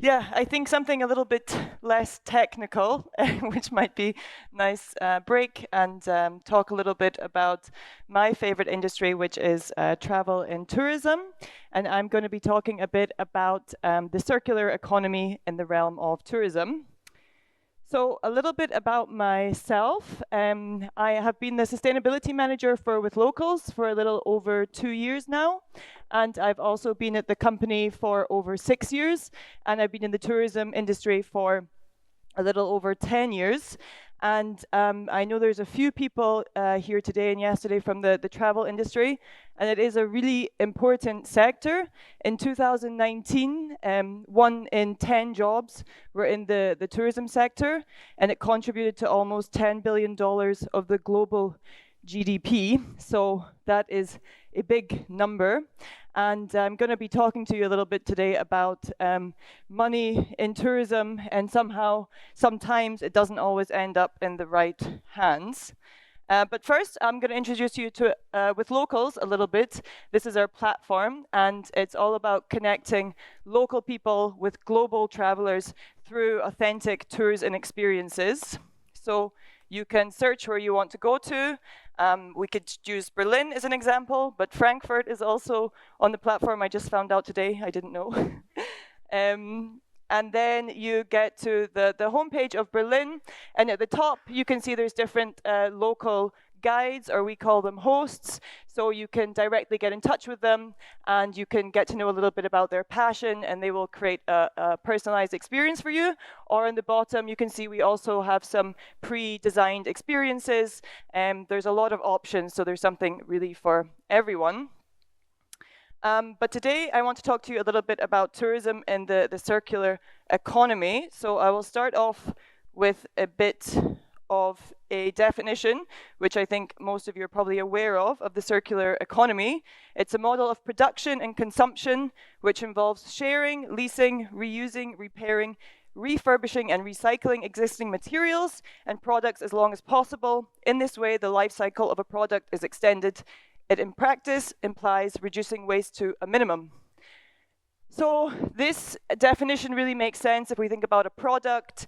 Yeah, I think something a little bit less technical, which might be nice break, and talk a little bit about my favorite industry, which is travel and tourism. And I'm going to be talking a bit about the circular economy in the realm of tourism. So a little bit about myself. I have been the sustainability manager for Withlocals for a little over 2 years now. And I've also been at the company for over 6 years. And I've been in the tourism industry for a little over 10 years. And I know there's a few people here today and yesterday from the travel industry, and it is a really important sector. In 2019, 1 in 10 jobs were in the tourism sector, and it contributed to almost $10 billion of the global GDP. So that is a big number. And I'm going to be talking to you a little bit today about money in tourism, and sometimes it doesn't always end up in the right hands. But first, I'm going to introduce you to Withlocals a little bit. This is our platform, and it's all about connecting local people with global travelers through authentic tours and experiences. So you can search where you want to go to. We could use Berlin as an example, but Frankfurt is also on the platform. I just found out today. I didn't know. And then you get to the homepage of Berlin, and at the top you can see there's different local guides, or we call them hosts, so you can directly get in touch with them, and you can get to know a little bit about their passion, and they will create a personalized experience for you. Or on the bottom you can see we also have some pre-designed experiences, and there's a lot of options, so there's something really for everyone. But today I want to talk to you a little bit about tourism and the circular economy. So I will start off with a bit of a definition, which I think most of you are probably aware of the circular economy. It's a model of production and consumption which involves sharing, leasing, reusing, repairing, refurbishing and recycling existing materials and products as long as possible. In this way, the life cycle of a product is extended. It, in practice, implies reducing waste to a minimum. So this definition really makes sense if we think about a product.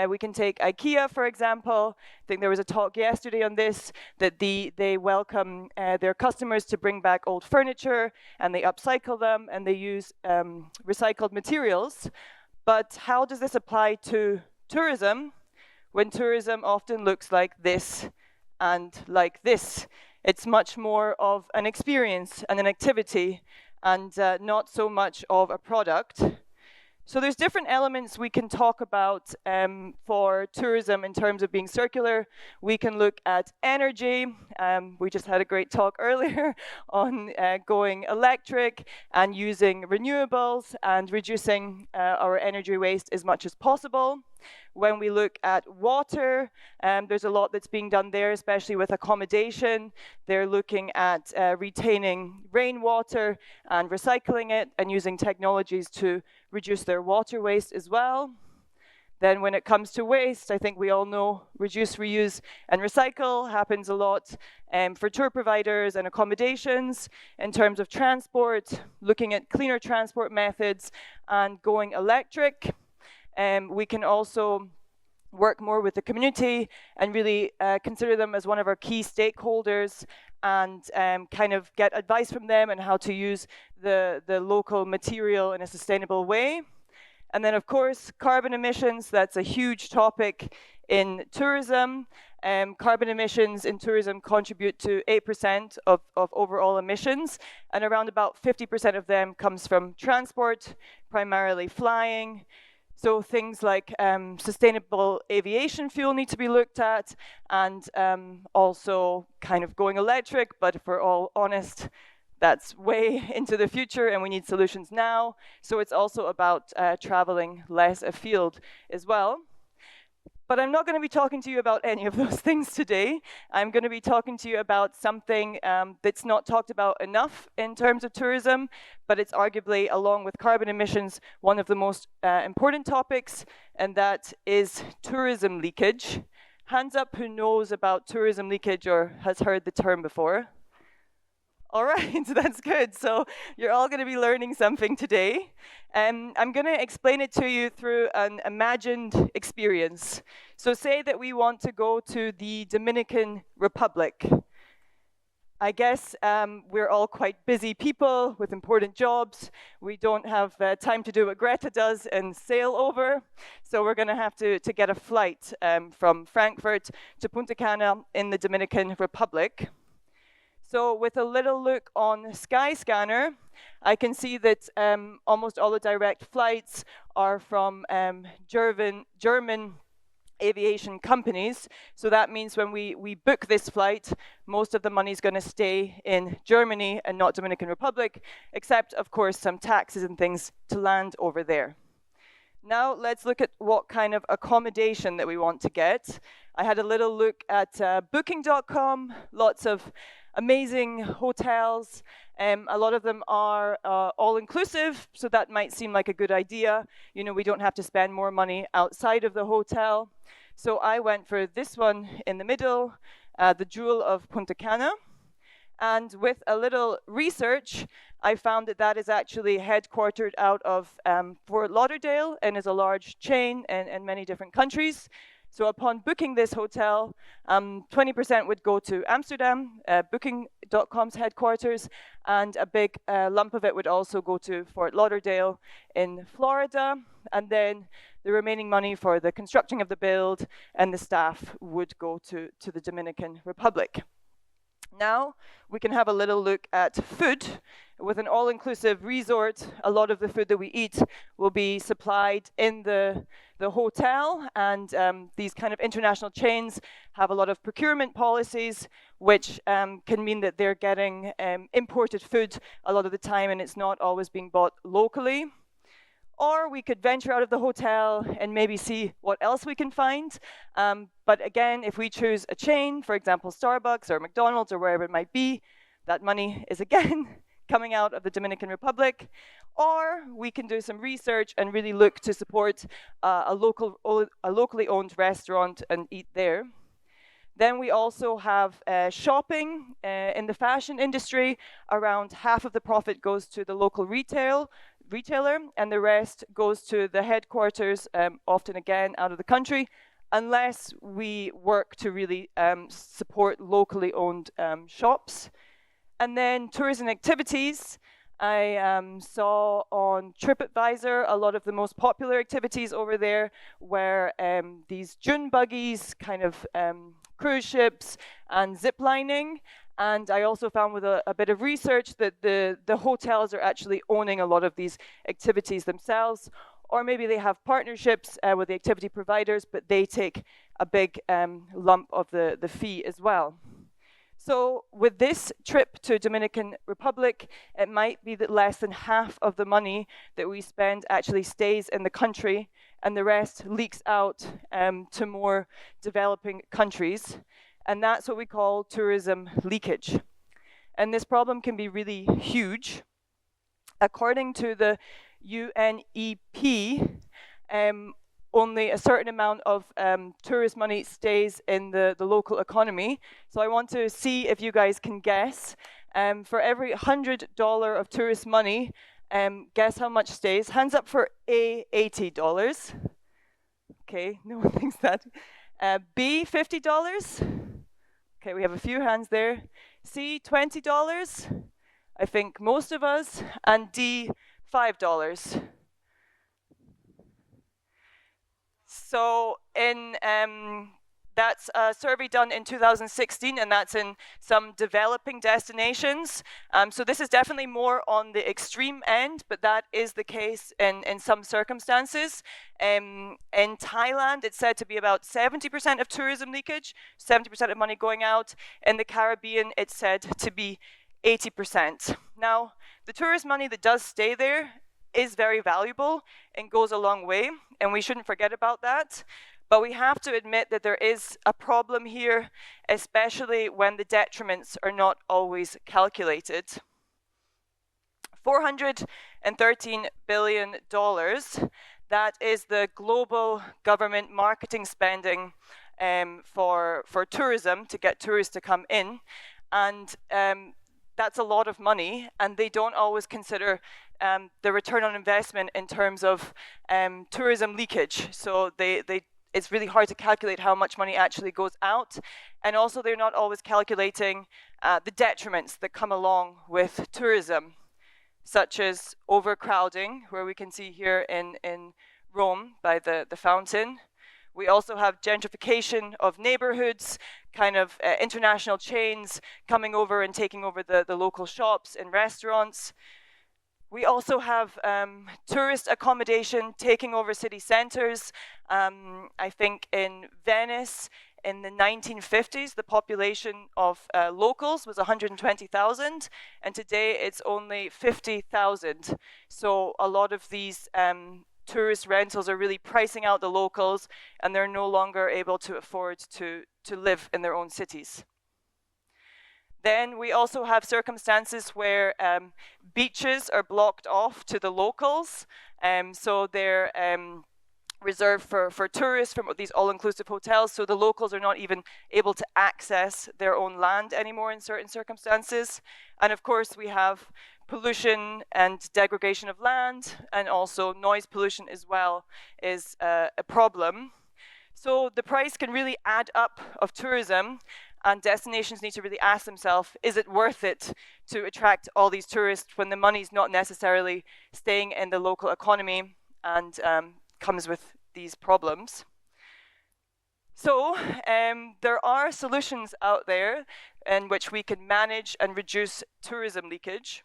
We can take IKEA, for example. I think there was a talk yesterday on this, that they welcome their customers to bring back old furniture, and they upcycle them, and they use recycled materials. But how does this apply to tourism, when tourism often looks like this and like this? It's much more of an experience and an activity, and not so much of a product. So there's different elements we can talk about for tourism in terms of being circular. We can look at energy. We just had a great talk earlier on going electric and using renewables and reducing our energy waste as much as possible. When we look at water, there's a lot that's being done there, especially with accommodation. They're looking at retaining rainwater and recycling it, and using technologies to reduce their water waste as well. Then when it comes to waste, I think we all know reduce, reuse, and recycle happens a lot for tour providers and accommodations. In terms of transport, looking at cleaner transport methods and going electric. We can also work more with the community and really consider them as one of our key stakeholders, and kind of get advice from them on how to use the local material in a sustainable way. And then, of course, carbon emissions. That's a huge topic in tourism. Carbon emissions in tourism contribute to 8% of overall emissions, and around about 50% of them comes from transport, primarily flying. So things like sustainable aviation fuel need to be looked at, and also kind of going electric, but if we're all honest, that's way into the future and we need solutions now. So it's also about traveling less afield as well. But I'm not going to be talking to you about any of those things today. I'm going to be talking to you about something that's not talked about enough in terms of tourism, but it's arguably, along with carbon emissions, one of the most important topics, and that is tourism leakage. Hands up who knows about tourism leakage or has heard the term before. All right, that's good. So you're all going to be learning something today. I'm going to explain it to you through an imagined experience. So say that we want to go to the Dominican Republic. I guess we're all quite busy people with important jobs. We don't have time to do what Greta does and sail over. So we're going to have to get a flight from Frankfurt to Punta Cana in the Dominican Republic. So with a little look on Skyscanner, I can see that almost all the direct flights are from German aviation companies. So that means when we book this flight, most of the money is going to stay in Germany and not Dominican Republic, except, of course, some taxes and things to land over there. Now let's look at what kind of accommodation that we want to get. I had a little look at booking.com, lots of amazing hotels. A lot of them are all-inclusive, so that might seem like a good idea. You know, we don't have to spend more money outside of the hotel. So I went for this one in the middle, the Jewel of Punta Cana. And with a little research, I found that that is actually headquartered out of Fort Lauderdale and is a large chain in many different countries. So upon booking this hotel, 20% would go to Amsterdam, Booking.com's headquarters, and a big lump of it would also go to Fort Lauderdale in Florida. And then the remaining money for the construction of the build and the staff would go to the Dominican Republic. Now we can have a little look at food. With an all-inclusive resort, a lot of the food that we eat will be supplied in the hotel, and these kind of international chains have a lot of procurement policies, which can mean that they're getting imported food a lot of the time, and it's not always being bought locally. Or we could venture out of the hotel and maybe see what else we can find. But again, if we choose a chain, for example, Starbucks or McDonald's or wherever it might be, that money is again coming out of the Dominican Republic. Or we can do some research and really look to support a locally owned restaurant and eat there. Then we also have shopping in the fashion industry. Around half of the profit goes to the local retailer, and the rest goes to the headquarters, often again out of the country, unless we work to really support locally owned shops. And then tourism activities. I saw on TripAdvisor a lot of the most popular activities over there were these dune buggies, kind of cruise ships, and zip lining. And I also found with a bit of research that the hotels are actually owning a lot of these activities themselves, or maybe they have partnerships with the activity providers, but they take a big lump of the fee as well. So with this trip to Dominican Republic, it might be that less than half of the money that we spend actually stays in the country, and the rest leaks out to more developing countries. And that's what we call tourism leakage. And this problem can be really huge. According to the UNEP, only a certain amount of tourist money stays in the local economy. So I want to see if you guys can guess. For every $100 of tourist money, guess how much stays? Hands up for A, $80. Okay, no one thinks that. B, $50. Okay, we have a few hands there. C, $20. I think most of us. And D, $5. So that's a survey done in 2016, and that's in some developing destinations. So this is definitely more on the extreme end, but that is the case in some circumstances. In Thailand, it's said to be about 70% of tourism leakage, 70% of money going out. In the Caribbean, it's said to be 80%. Now, the tourist money that does stay there is very valuable and goes a long way, and we shouldn't forget about that. But we have to admit that there is a problem here, especially when the detriments are not always calculated. $413 billion, that is the global government marketing spending for tourism to get tourists to come in. And that's a lot of money, and they don't always consider the return on investment in terms of tourism leakage. So it's really hard to calculate how much money actually goes out. And also they're not always calculating the detriments that come along with tourism, such as overcrowding, where we can see here in Rome by the fountain. We also have gentrification of neighborhoods, kind of international chains coming over and taking over the local shops and restaurants. We also have tourist accommodation taking over city centers. I think in Venice, in the 1950s, the population of locals was 120,000, and today it's only 50,000. So a lot of these tourist rentals are really pricing out the locals, and they're no longer able to afford to live in their own cities. Then we also have circumstances where beaches are blocked off to the locals, so they're reserved for tourists from these all-inclusive hotels, so the locals are not even able to access their own land anymore in certain circumstances. And of course we have pollution and degradation of land, and also noise pollution as well is a problem. So the price can really add up of tourism, and destinations need to really ask themselves, is it worth it to attract all these tourists when the money's not necessarily staying in the local economy and comes with these problems? So there are solutions out there in which we can manage and reduce tourism leakage.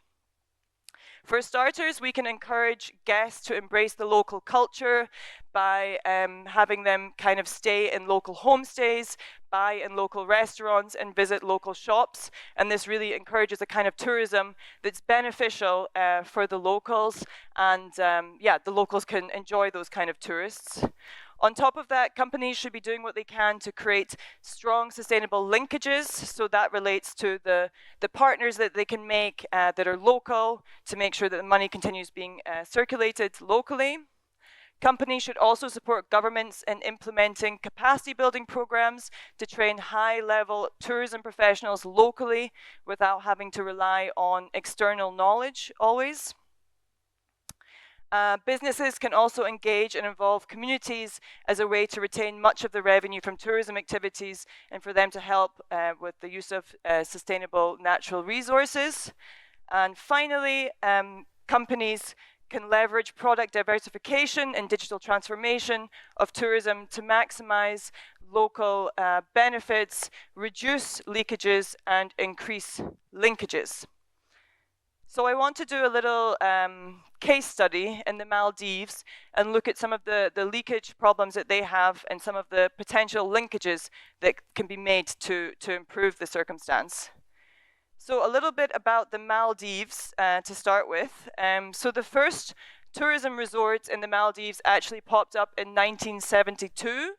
For starters, we can encourage guests to embrace the local culture by having them kind of stay in local homestays, buy in local restaurants, and visit local shops. And this really encourages a kind of tourism that's beneficial for the locals. And yeah, the locals can enjoy those kind of tourists. On top of that, companies should be doing what they can to create strong sustainable linkages. So that relates to the partners that they can make that are local, to make sure that the money continues being circulated locally. Companies should also support governments in implementing capacity building programs to train high-level tourism professionals locally without having to rely on external knowledge always. Businesses can also engage and involve communities as a way to retain much of the revenue from tourism activities and for them to help with the use of sustainable natural resources. And finally, companies can leverage product diversification and digital transformation of tourism to maximize local benefits, reduce leakages, and increase linkages. So I want to do a little case study in the Maldives and look at some of the leakage problems that they have and some of the potential linkages that can be made to improve the circumstance. So a little bit about the Maldives to start with. So the first tourism resort in the Maldives actually popped up in 1972.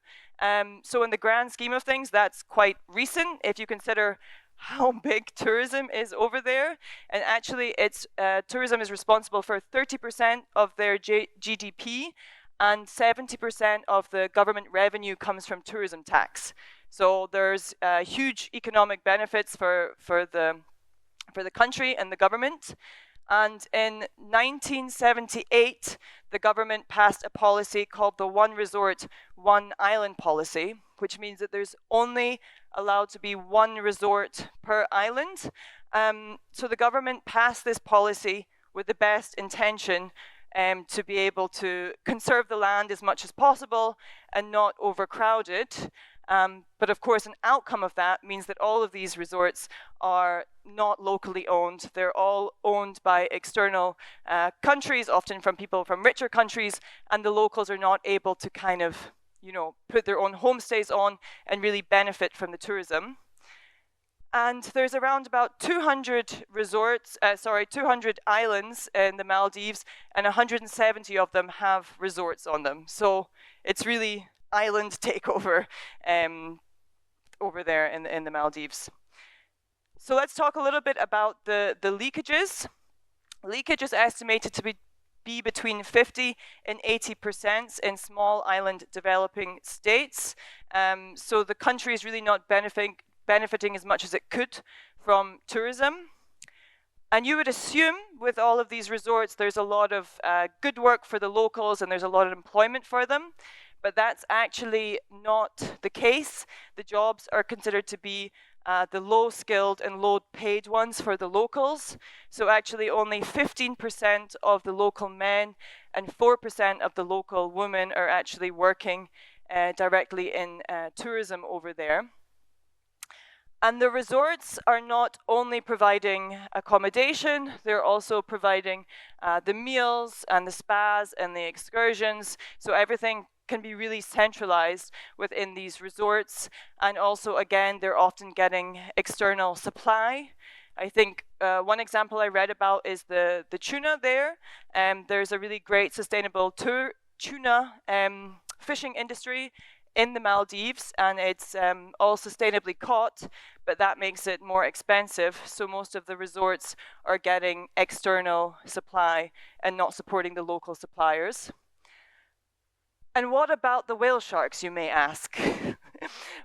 So in the grand scheme of things, that's quite recent if you consider how big tourism is over there. And actually, tourism is responsible for 30% of their GDP, and 70% of the government revenue comes from tourism tax. So there's huge economic benefits for the country and the government. And in 1978, the government passed a policy called the One Resort, One Island policy, which means that there's only allowed to be one resort per island. So the government passed this policy with the best intention to be able to conserve the land as much as possible and not overcrowd it. But of course, an outcome of that means that all of these resorts are not locally owned. They're all owned by external countries, often from people from richer countries, and the locals are not able to kind of, put their own homestays on and really benefit from the tourism. And there's around about 200 islands in the Maldives, and 170 of them have resorts on them. So it's really island takeover over there in the Maldives. So let's talk a little bit about the leakages. Leakage is estimated to be between 50 and 80% in small island developing states. So the country is really not benefiting as much as it could from tourism. And you would assume with all of these resorts, there's a lot of good work for the locals and there's a lot of employment for them. But that's actually not the case. The jobs are considered to be the low-skilled and low-paid ones for the locals. So actually only 15% of the local men and 4% of the local women are actually working directly in tourism over there. And the resorts are not only providing accommodation, they're also providing the meals and the spas and the excursions. So everything can be really centralized within these resorts. And also, again, they're often getting external supply. I think one example I read about is the tuna there. There's a really great sustainable tuna fishing industry in the Maldives, and it's all sustainably caught, but that makes it more expensive. So most of the resorts are getting external supply and not supporting the local suppliers. And what about the whale sharks, you may ask?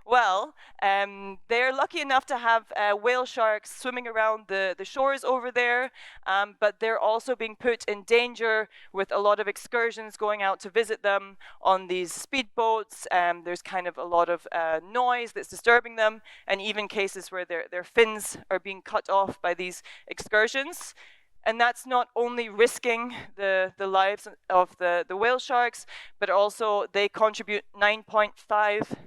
Well, they're lucky enough to have whale sharks swimming around the shores over there, but they're also being put in danger with a lot of excursions going out to visit them on these speedboats. There's kind of a lot of noise that's disturbing them, and even cases where their fins are being cut off by these excursions. And that's not only risking the lives of the whale sharks, but also they contribute 9.5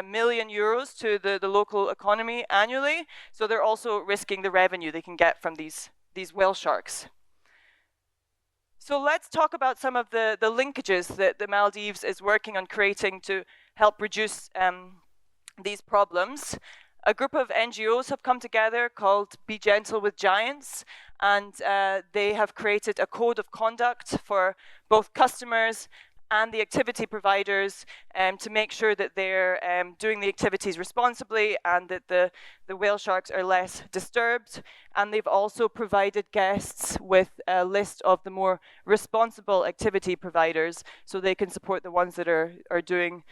million euros to the local economy annually. So they're also risking the revenue they can get from these whale sharks. So let's talk about some of the linkages that the Maldives is working on creating to help reduce these problems. A group of NGOs have come together called Be Gentle with Giants, and they have created a code of conduct for both customers and the activity providers to make sure that they're doing the activities responsibly and that the whale sharks are less disturbed. And they've also provided guests with a list of the more responsible activity providers so they can support the ones that are doing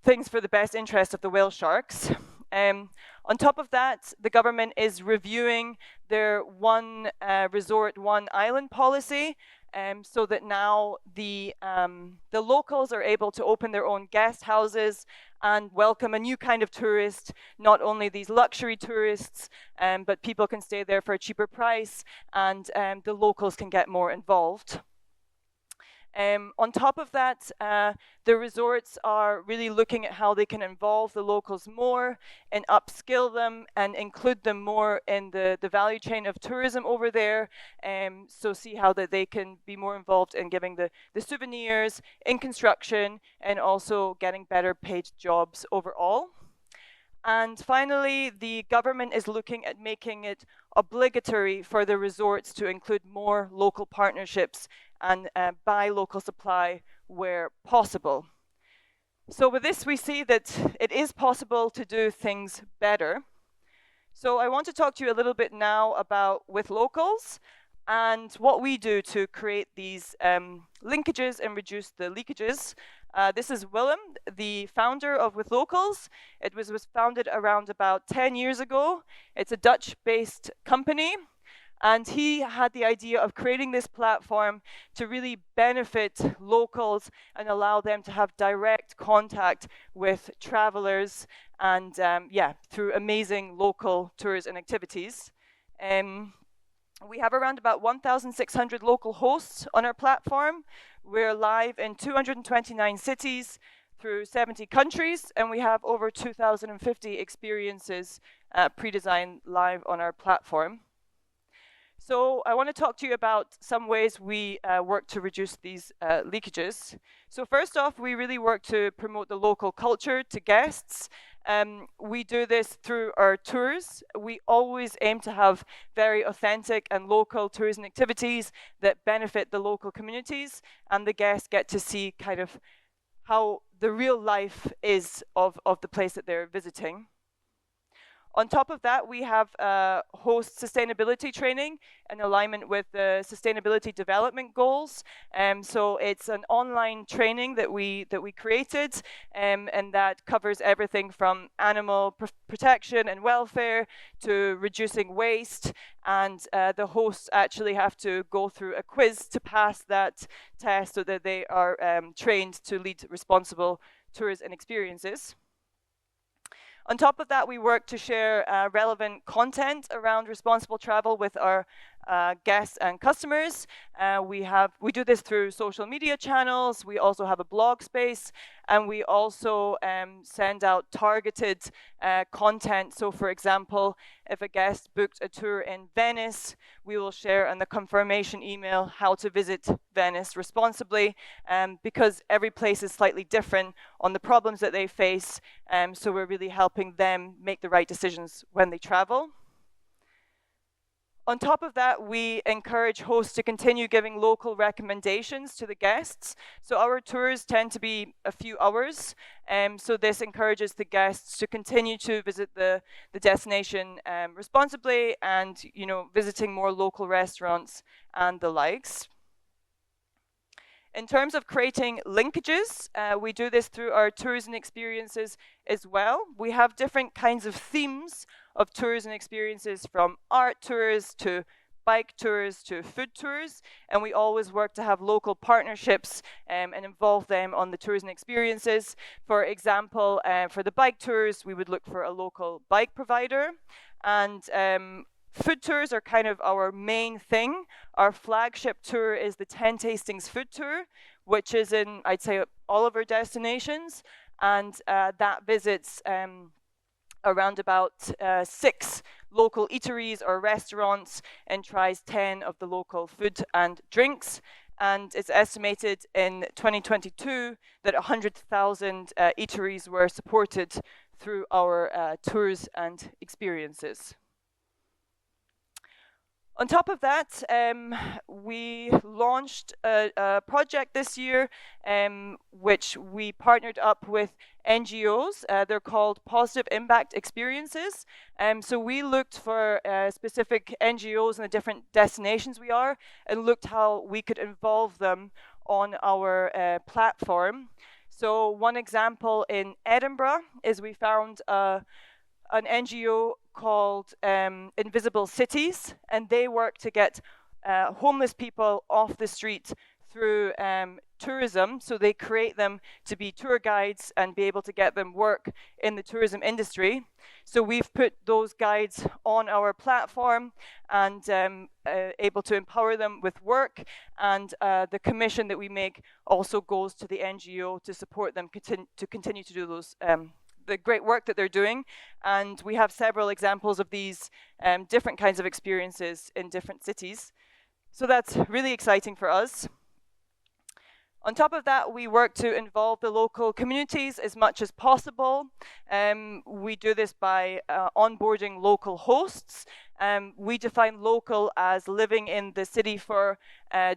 things for the best interest of the whale sharks. On top of that, the government is reviewing their one resort, one island policy, so that now the locals are able to open their own guest houses and welcome a new kind of tourist, not only these luxury tourists, but people can stay there for a cheaper price, and the locals can get more involved. On top of that, the resorts are really looking at how they can involve the locals more and upskill them and include them more in the value chain of tourism over there. So see how that they can be more involved in giving the souvenirs, in construction, and also getting better paid jobs overall. And finally, the government is looking at making it obligatory for the resorts to include more local partnerships and buy local supply where possible. So with this, we see that it is possible to do things better. So I want to talk to you a little bit now about Withlocals and what we do to create these linkages and reduce the leakages. This is Willem, the founder of Withlocals. It was founded around about 10 years ago. It's a Dutch-based company. And he had the idea of creating this platform to really benefit locals and allow them to have direct contact with travelers and, through amazing local tours and activities. We have around about 1,600 local hosts on our platform. We're live in 229 cities through 70 countries, and we have over 2,050 experiences pre-designed live on our platform. So I want to talk to you about some ways we work to reduce these leakages. So first off, we really work to promote the local culture to guests. We do this through our tours. We always aim to have very authentic and local tours and activities that benefit the local communities, and the guests get to see kind of how the real life is of the place that they're visiting. On top of that, we have host sustainability training in alignment with the Sustainability Development Goals. So it's an online training that we created, and that covers everything from animal protection and welfare to reducing waste. And the hosts actually have to go through a quiz to pass that test so that they are trained to lead responsible tours and experiences. On top of that, we work to share relevant content around responsible travel with our guests and customers. We do this through social media channels. We also have a blog space, and we also send out targeted content. So, for example, if a guest booked a tour in Venice, we will share in the confirmation email how to visit Venice responsibly, because every place is slightly different on the problems that they face. So we're really helping them make the right decisions when they travel. On top of that, we encourage hosts to continue giving local recommendations to the guests. So our tours tend to be a few hours, so this encourages the guests to continue to visit the destination responsibly, and visiting more local restaurants and the likes. In terms of creating linkages, we do this through our tours and experiences as well. We have different kinds of themes of tours and experiences, from art tours to bike tours to food tours, and we always work to have local partnerships and involve them on the tours and experiences. For example, for the bike tours, we would look for a local bike provider, and food tours are kind of our main thing. Our flagship tour is the 10 Tastings Food Tour, which is in, I'd say, all of our destinations, and that visits around about 6 local eateries or restaurants and tries 10 of the local food and drinks. And it's estimated in 2022 that 100,000 eateries were supported through our tours and experiences. On top of that, we launched a project this year, which we partnered up with NGOs. They're called Positive Impact Experiences. So we looked for specific NGOs in the different destinations we are, and looked how we could involve them on our platform. So one example in Edinburgh is we found an NGO called Invisible Cities, and they work to get homeless people off the street through tourism. So they create them to be tour guides and be able to get them work in the tourism industry. So we've put those guides on our platform and able to empower them with work, and the commission that we make also goes to the NGO to support them to continue to do those the great work that they're doing. And we have several examples of these different kinds of experiences in different cities. So that's really exciting for us. On top of that, we work to involve the local communities as much as possible. We do this by onboarding local hosts. We define local as living in the city for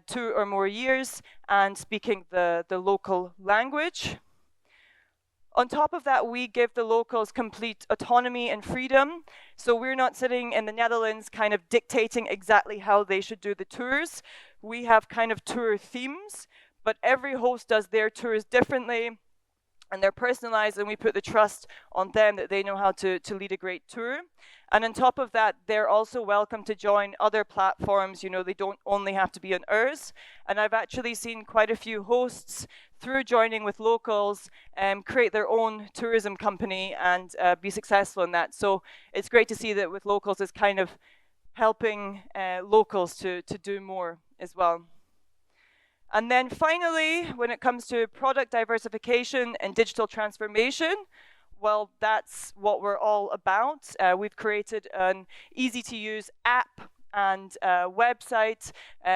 2 or more years and speaking the local language. On top of that, we give the locals complete autonomy and freedom. So we're not sitting in the Netherlands kind of dictating exactly how they should do the tours. We have kind of tour themes, but every host does their tours differently, and they're personalized, and we put the trust on them that they know how to lead a great tour. And on top of that, they're also welcome to join other platforms. They don't only have to be on ours. And I've actually seen quite a few hosts, through joining with locals, create their own tourism company and be successful in that. So it's great to see that with locals, it's kind of helping locals to do more as well. And then finally, when it comes to product diversification and digital transformation, well, that's what we're all about. We've created an easy-to-use app and website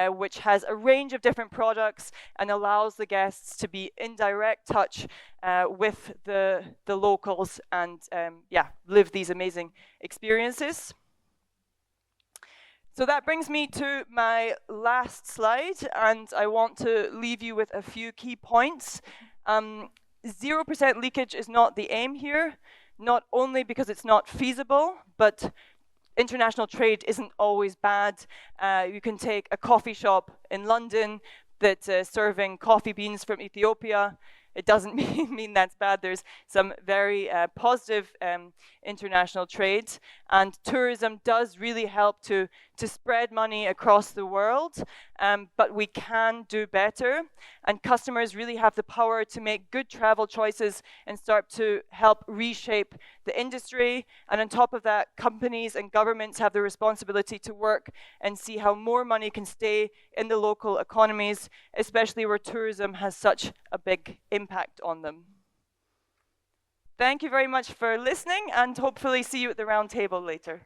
which has a range of different products and allows the guests to be in direct touch with the locals and live these amazing experiences. So that brings me to my last slide, and I want to leave you with a few key points. 0% leakage is not the aim here. not only because it's not feasible, but international trade isn't always bad. You can take a coffee shop in London that's serving coffee beans from Ethiopia. It doesn't mean that's bad. There's some very positive international trade, and tourism does really help to spread money across the world, but we can do better, and customers really have the power to make good travel choices and start to help reshape the industry. And on top of that, companies and governments have the responsibility to work and see how more money can stay in the local economies, especially where tourism has such a big impact on them. Thank you very much for listening, and hopefully see you at the round table later.